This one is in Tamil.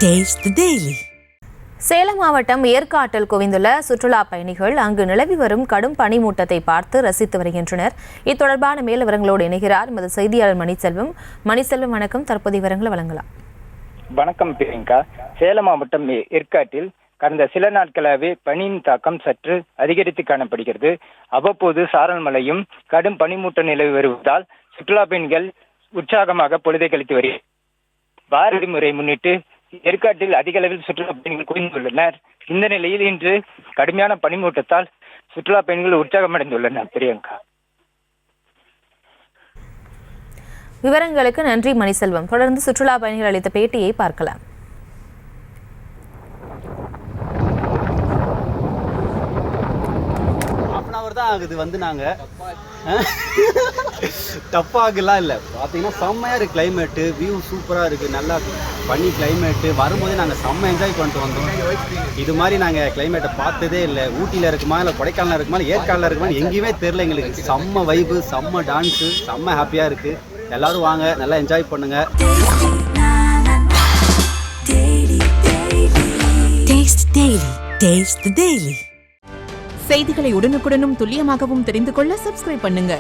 Taste the Daily. சேலம் மாவட்டம் ஏற்காட்டில் குவிந்துள்ள சுற்றுலா பயணிகள் அங்கு நிலவி வரும் கடும் பனிமூட்டத்தை பார்த்து ரசித்து வருகின்றனர். இத்தொடர்பான மேல் விவரங்களோடு இணைகிறார் எமது செய்தியாளர் மணிசெல்வம். மணிசெல்வம், வணக்கம். தற்போதைய விவரங்களை வழங்கலாம். வணக்கம் பிரியங்கா. சேலம் மாவட்டம் ஏற்காட்டில் கடந்த சில நாட்களாகவே பனியின் தாக்கம் சற்று அதிகரித்து காணப்படுகிறது. அவ்வப்போது சாரல் மழையும் கடும் பனிமூட்டம் நிலவி வருவதால் சுற்றுலா பயணிகள் உற்சாகமாக பொழுதை கழித்து வருகிறார். வார விடுமுறை முன்னிட்டு ஏற்காட்டில் அதிக அளவில் சுற்றுலா பயணிகள் குவிந்துள்ளனர். இந்த நிலையில் இன்று கடுமையான பனிமூட்டத்தால் சுற்றுலா பயணிகள் உற்சாகமடைந்துள்ளனர். பிரியங்கா, விவரங்களுக்கு நன்றி மணிசெல்வம். தொடர்ந்து சுற்றுலா பயணிகள் அளித்த பேட்டியை பார்க்கலாம். தான் ஆகுது வந்து நாங்கள் டஃப்பாகலாம் இல்லை. பார்த்தீங்கன்னா செம்மையாக இருக்குது கிளைமேட்டு, வியூ சூப்பராக இருக்குது, நல்லா பண்ணி கிளைமேட்டு. வரும்போதே நாங்கள் செம்ம என்ஜாய் பண்ணிட்டு வந்தோம். இது மாதிரி நாங்கள் கிளைமேட்டை பார்த்ததே இல்லை. ஊட்டியில் இருக்குமா இல்லை கொடைக்கானலில் இருக்குமா இல்லை ஏற்காடில் இருக்குமா எங்கேயுமே தெரில எங்களுக்கு. செம்ம வைபு, செம்ம டான்ஸு, செம்ம ஹாப்பியாக இருக்குது. எல்லோரும் வாங்க, நல்லா என்ஜாய் பண்ணுங்கள். Taste the Daily. செய்திகளை உடனுக்குடனும் துல்லியமாகவும் தெரிந்து கொள்ள சப்ஸ்கிரைப் பண்ணுங்க.